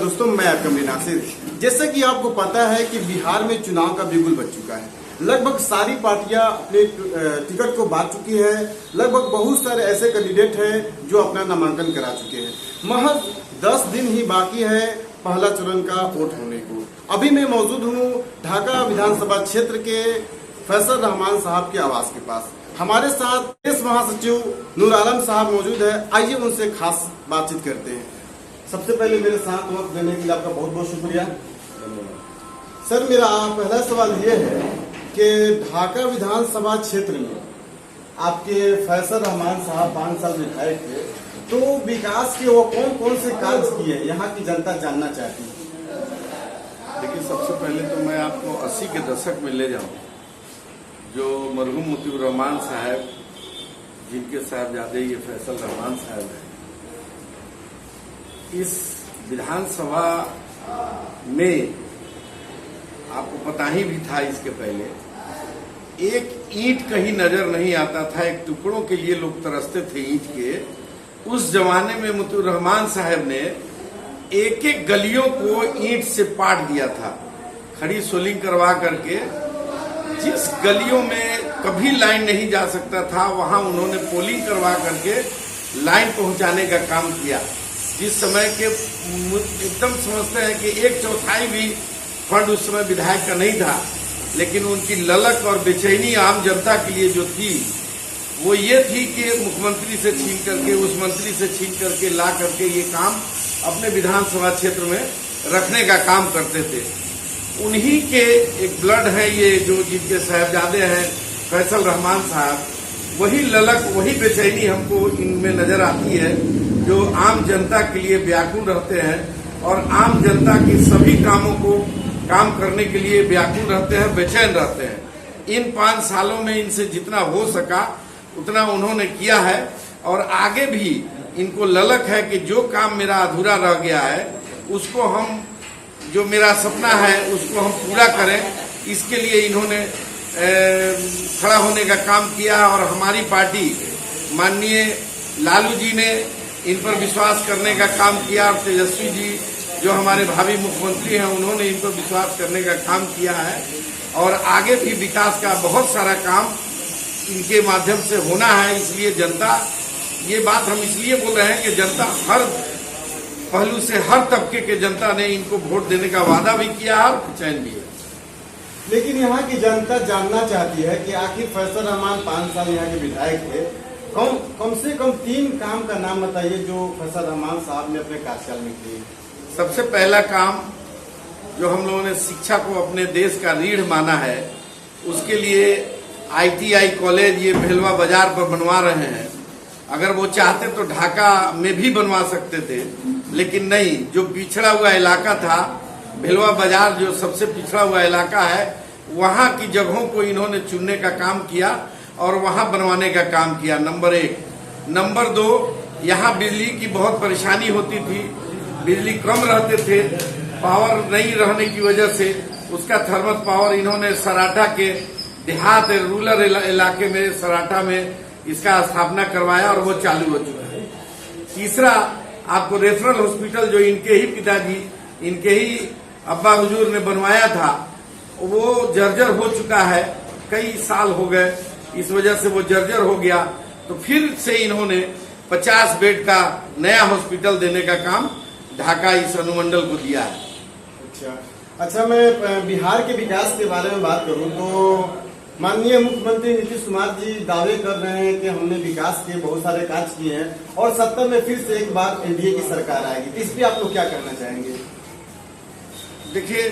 दोस्तों, मैं आपका नासिर। जैसा कि आपको पता है कि बिहार में चुनाव का बिगुल बज चुका है। लगभग सारी पार्टियां अपने टिकट को बांट चुकी है। लगभग बहुत सारे ऐसे कैंडिडेट हैं जो अपना नामांकन करा चुके हैं। महज 10 दिन ही बाकी है पहला चरण का वोट होने को। अभी मैं मौजूद हूँ ढाका विधानसभा क्षेत्र के फैसल रहमान साहब के आवास के पास। हमारे साथ देश महासचिव नूर आलम साहब मौजूद है। आइए उनसे खास बातचीत करते हैं। सबसे पहले मेरे साथ वक्त देने के लिए आपका बहुत बहुत शुक्रिया। सर, मेरा पहला सवाल ये है कि ढाका विधानसभा क्षेत्र में आपके फैसल रहमान साहब 5 साल विधायक थे, तो विकास के वो कौन कौन से कार्य किए यहाँ की जनता जानना चाहती है। देखिए, सबसे पहले तो मैं आपको 80 के दशक में ले जाऊं, जो मरहूम मुतीउर रहमान साहब, जिनके साहबजादे ये फैसल रहमान साहब हैं, इस विधानसभा में आपको पता ही भी था, इसके पहले एक ईंट कहीं नजर नहीं आता था। एक टुकड़ों के लिए लोग तरसते थे ईंट के। उस जमाने में मुतीउर रहमान साहब ने एक एक गलियों को ईंट से पाट दिया था, खड़ी सोलिंग करवा करके। जिस गलियों में कभी लाइन नहीं जा सकता था, वहां उन्होंने पोलिंग करवा करके लाइन पहुंचाने का काम किया। जिस समय के एकदम समझते हैं कि 1/4 भी फंड उस समय विधायक का नहीं था, लेकिन उनकी ललक और बेचैनी आम जनता के लिए जो थी, वो ये थी कि मुख्यमंत्री से छीन करके, उस मंत्री से छीन करके ला करके ये काम अपने विधानसभा क्षेत्र में रखने का काम करते थे। उन्हीं के एक ब्लड है ये, जो जिनके साहबजादे हैं फैसल रहमान साहब। वही ललक, वही बेचैनी हमको इनमें नजर आती है, जो आम जनता के लिए व्याकुल रहते हैं और आम जनता के सभी कामों को काम करने के लिए व्याकुल रहते हैं, बेचैन रहते हैं। इन 5 सालों में इनसे जितना हो सका उतना उन्होंने किया है, और आगे भी इनको ललक है कि जो काम मेरा अधूरा रह गया है उसको हम, जो मेरा सपना है उसको हम पूरा करें। इसके लिए इन्होंने खड़ा होने का काम किया, और हमारी पार्टी माननीय लालू जी ने इन पर विश्वास करने का काम किया, और तेजस्वी जी जो हमारे भावी मुख्यमंत्री हैं उन्होंने इन पर विश्वास करने का काम किया है। और आगे भी विकास का बहुत सारा काम इनके माध्यम से होना है। इसलिए जनता, ये बात हम इसलिए बोल रहे हैं कि जनता हर पहलू से, हर तबके के जनता ने इनको वोट देने का वादा भी किया है और चयन भी है। लेकिन यहाँ की जनता जानना चाहती है कि आखिर फैसल रहमान 5 साल यहाँ के विधायक थे। कम से कम 3 काम का नाम बताइए जो फैसल रहमान साहब ने अपने कार्यकाल में किए। सबसे पहला काम, जो हम लोगों ने शिक्षा को अपने देश का रीढ़ माना है, उसके लिए ITI कॉलेज ये भेलवा बाजार पर बनवा रहे हैं। अगर वो चाहते तो ढाका में भी बनवा सकते थे, लेकिन नहीं। जो पिछड़ा हुआ इलाका था, भेलवा बाजार जो सबसे पिछड़ा हुआ इलाका है, वहां की जगहों को इन्होंने चुनने का काम किया और वहां बनवाने का काम किया, नंबर 1। नंबर 2, यहाँ बिजली की बहुत परेशानी होती थी, बिजली कम रहते थे, पावर नहीं रहने की वजह से उसका थर्मल पावर इन्होंने सराठा के देहात रूरल इलाके में, सराठा में इसका स्थापना करवाया और वो चालू हो चुका है। तीसरा, आपको रेफरल हॉस्पिटल जो इनके ही पिताजी, इनके ही अब्बा हुजूर ने बनवाया था, वो जर्जर हो चुका है, कई साल हो गए, इस वजह से वो जर्जर हो गया। तो फिर से इन्होंने 50 बेड का नया हॉस्पिटल देने का काम ढाका इस अनुमंडल को दिया है। अच्छा, मैं बिहार के विकास के बारे में बात करूं तो माननीय मुख्यमंत्री नीतीश कुमार जी दावे कर रहे हैं कि हमने विकास के बहुत सारे कार्य किए हैं और 70 में फिर से एक बार NDA की सरकार आएगी। इस पे आप लोग क्या करना चाहेंगे। देखिए,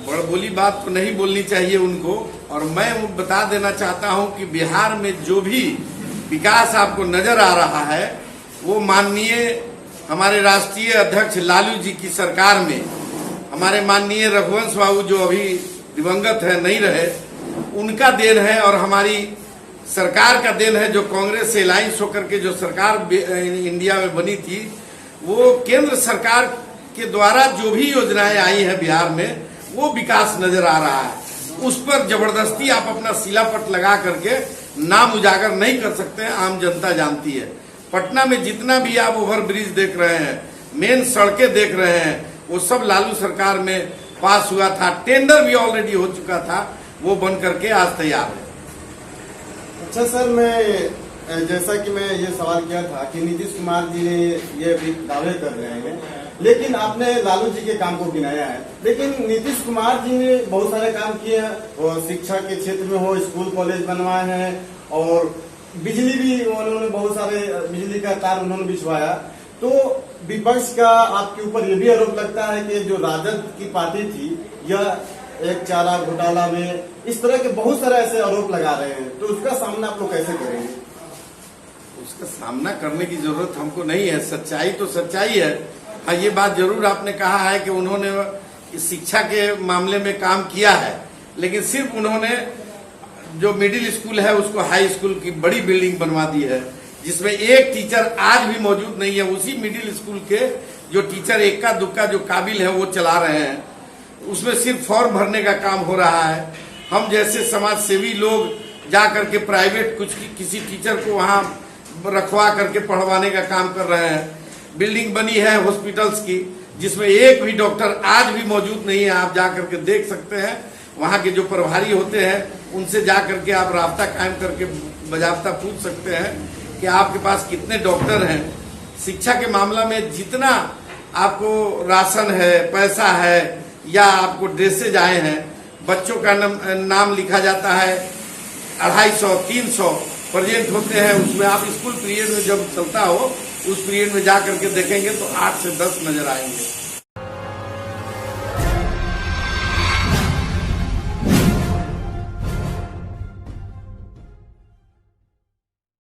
बड़बोली बात तो नहीं बोलनी चाहिए उनको, और मैं बता देना चाहता हूं कि बिहार में जो भी विकास आपको नजर आ रहा है, वो माननीय हमारे राष्ट्रीय अध्यक्ष लालू जी की सरकार में, हमारे माननीय रघुवंश बाबू जो अभी दिवंगत है, नहीं रहे, उनका देन है, और हमारी सरकार का देन है, जो कांग्रेस से अलायंस होकर के जो सरकार इंडिया में बनी थी, वो केंद्र सरकार के द्वारा जो भी योजनाएं आई हैं बिहार में, वो विकास नजर आ रहा है। उस पर जबरदस्ती आप अपना सिलापट लगा करके नाम उजागर नहीं कर सकते हैं, आम जनता जानती है। पटना में जितना भी आप ओवर ब्रिज देख रहे हैं, मेन सड़कें देख रहे हैं, वो सब लालू सरकार में पास हुआ था, टेंडर भी ऑलरेडी हो चुका था, वो बन करके आज तैयार है। अच्छा सर, मैं जैसा कि मैं ये सवाल किया था कि नीतीश कुमार जी ने ये भी दावे कर रहे हैं, लेकिन आपने लालू जी के काम को गिनाया है, लेकिन नीतीश कुमार जी ने बहुत सारे काम किए हैं, और शिक्षा के क्षेत्र में हो, स्कूल कॉलेज बनवाए हैं, और बिजली भी उन्होंने बहुत सारे बिजली का तार उन्होंने बिछवाया। तो विपक्ष का आपके ऊपर ये भी आरोप लगता है कि जो राजद की पार्टी थी यह एक चारा घोटाला में, इस तरह के बहुत सारे ऐसे आरोप लगा रहे हैं, तो उसका सामना आप लोग कैसे करेंगे? उसका सामना करने की जरूरत हमको नहीं है, सच्चाई तो सच्चाई है। हाँ, ये बात जरूर आपने कहा है कि उन्होंने शिक्षा के मामले में काम किया है, लेकिन सिर्फ उन्होंने जो मिडिल स्कूल है उसको हाई स्कूल की बड़ी बिल्डिंग बनवा दी है, जिसमें एक टीचर आज भी मौजूद नहीं है। उसी मिडिल स्कूल के जो टीचर इक्का दुक्का जो काबिल है वो चला रहे हैं, उसमें सिर्फ फॉर्म भरने का काम हो रहा है। हम जैसे समाज सेवी लोग जा करके प्राइवेट किसी टीचर को वहां रखवा करके पढ़वाने का काम कर रहे हैं। बिल्डिंग बनी है हॉस्पिटल्स की, जिसमें एक भी डॉक्टर आज भी मौजूद नहीं है। आप जा करके देख सकते हैं, वहां के जो प्रभारी होते हैं उनसे जा करके आप राब्ता कायम करके बजाबता पूछ सकते हैं कि आपके पास कितने डॉक्टर हैं। शिक्षा के मामला में जितना आपको राशन है, पैसा है, या आपको ड्रेसेज आए हैं, बच्चों का नाम लिखा जाता है 250, 300 प्रेजेंट होते हैं, उसमें आप स्कूल पीरियड में जब चलता हो उस पीरियड में जा करके देखेंगे तो 8 से 10 नजर आएंगे।